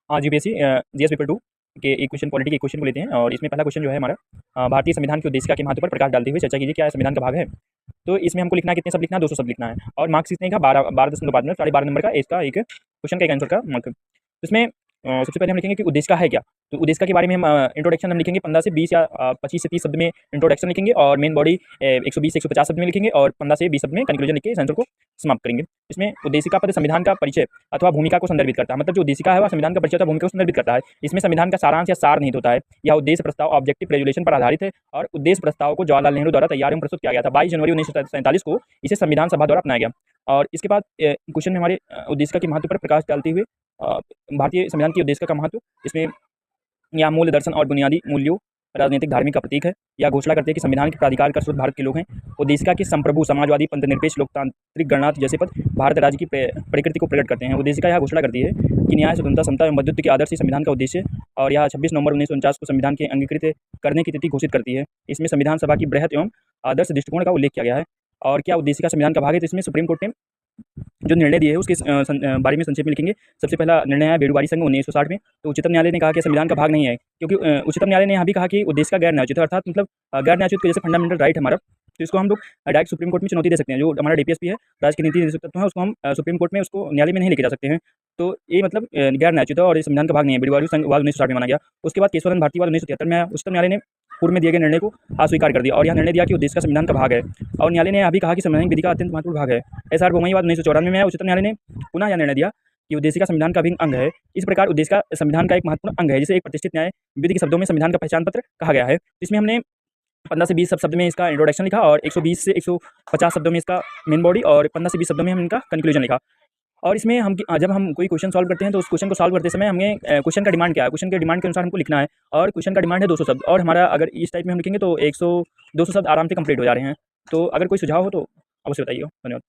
हाँ, UPSC GS paper 2 के एक क्वेश्चन पॉलिटी के एक क्वेश्चन को लेते हैं और इसमें पहला क्वेश्चन जो है हमारा भारतीय संविधान की उद्देशिका के महत्व पर प्रकाश डालते हुए चर्चा कीजिए, क्या संविधान का भाग है? तो इसमें हमको लिखना है, कितने शब्द लिखना है? 200 शब्द लिखना है और मार्क्स कितने का? 12.5 मिनट, 12.5 नंबर का इसका एक क्वेश्चन का एक आंसर का मार्क। तो इसमें सबसे पहले हम लिखेंगे कि उद्देशिका है क्या? तो उद्देशिका के बारे में हम इंट्रोडक्शन हम लिखेंगे 15 से 20 या 25 से 30 शब्द में इंट्रोडक्शन लिखेंगे और मेन बॉडी 120 से 150 शब्द में लिखेंगे और 15 से 20 शब्द में कंक्लूजन लिख के इस आंसर को समाप्त करेंगे। इसमें उद्देशिका पद संविधान का परिचय अथवा भूमिका को संदर्भित करता है, मतलब जो उद्देशिका है वह संविधान का परिचय अथवा भूमिका को संदर्भित करता है। इसमें संविधान का सारांश या सार निहित होता है। यह उद्देश्य प्रस्ताव ऑब्जेक्टिव रेजुलेशन पर आधारित है और उद्देश्य प्रस्ताव को जवाहरलाल नेहरू द्वारा तैयार एवं प्रस्तुत किया गया था। 22 जनवरी 1947 को इसे संविधान सभा द्वारा अपनाया गया। और इसके बाद क्वेश्चन में हमारे उद्देशिका के महत्व पर प्रकाश डालते हुए भारतीय संविधान की उद्देशिका का महत्व, इसमें यह मूल दर्शन और बुनियादी मूल्यों राजनीतिक धार्मिक का प्रतीक है। यह घोषणा करते हैं कि संविधान के प्राधिकार का स्रोत भारत के लोग हैं। उद्देशिका की संप्रभु समाजवादी पंथनिरपेक्ष लोकतांत्रिक गणराज्य जैसे पद भारत राज्य की प्रकृति को प्रकट करते हैं। उद्देशिका यह घोषणा करती है कि न्याय स्वतंत्रता समता एवं बंधुत्व के आदर्श ही संविधान का उद्देश्य और यह 26 नवंबर 1949 को संविधान के अंगीकृत करने की तिथि घोषित करती है। इसमें संविधान सभा की बृहत एवं आदर्श दृष्टिकोण का उल्लेख किया गया है। और क्या उद्देशिका संविधान का भाग है? तो इसमें सुप्रीम कोर्ट ने जो निर्णय दिए हैं उसके बारे में संक्षेप में लिखेंगे। सबसे पहला निर्णय है बेड़ूवारी संघ 1960 में। तो उच्चतम न्यायालय ने कहा कि संविधान का भाग नहीं है, क्योंकि उच्चतम न्यायालय ने यहाँ भी कहा कि उद्देशिका गैर न्यायोचित है, अर्थात मतलब गैर न्यायोचित के जैसे फंडामेंटल राइट है हमारा, तो इसको हम लोग डायरेक्ट सुप्रीम कोर्ट में चुनौती दे सकते हैं। जो हमारा डीपीएसपी है, राज्य के नीति तत्व है, उसको हम सुप्रीम कोर्ट में उसको न्यायालय में नहीं लेके जा सकते हैं। तो ये मतलब गैर न्यायोचित है और ये संविधान का भाग नहीं है। बेड़ूवारी संघ वाद 1960 में माना गया। उसके बाद केशवानंद भारती वाद 1973 में आया। उच्चतम न्यायालय ने पूर्व में दिए गए निर्णय को अस्वीकार कर दिया और यह निर्णय दिया कि उद्देशिका संविधान का भाग है। और न्यायालय ने अभी कहा कि संवैधानिक विधि का अत्यंत महत्वपूर्ण भाग है। एसआर बोमई वाद 1994 में आया। उच्चतम न्यायालय ने पुनः यह निर्णय दिया कि उद्देशिका संविधान का अभिन्न अंग है। इस प्रकार उद्देशिका संविधान का एक महत्वपूर्ण अंग है, जिसे एक प्रतिष्ठित न्याय विधि के शब्दों में संविधान का पहचान पत्र कहा गया है। इसमें हमने 15 से 20 शब्द में इसका इंट्रोडक्शन लिखा और 120 से 150 शब्दों में इसका मेन बॉडी और 15 से 20 शब्दों में हम इनका कंक्लूजन लिखा। और इसमें हम जब हम कोई क्वेश्चन सॉल्व करते हैं तो उस क्वेश्चन को सॉल्व करते समय हमें क्वेश्चन का डिमांड क्या है, क्वेश्चन के डिमांड के अनुसार हमको लिखना है। और क्वेश्चन का डिमांड है 200 शब्द और हमारा अगर इस टाइप में हम लिखेंगे तो 200 शब्द आराम से कंप्लीट हो जा रहे हैं। तो अगर कोई सुझाव हो तो अवश्य बताइए। धन्यवाद।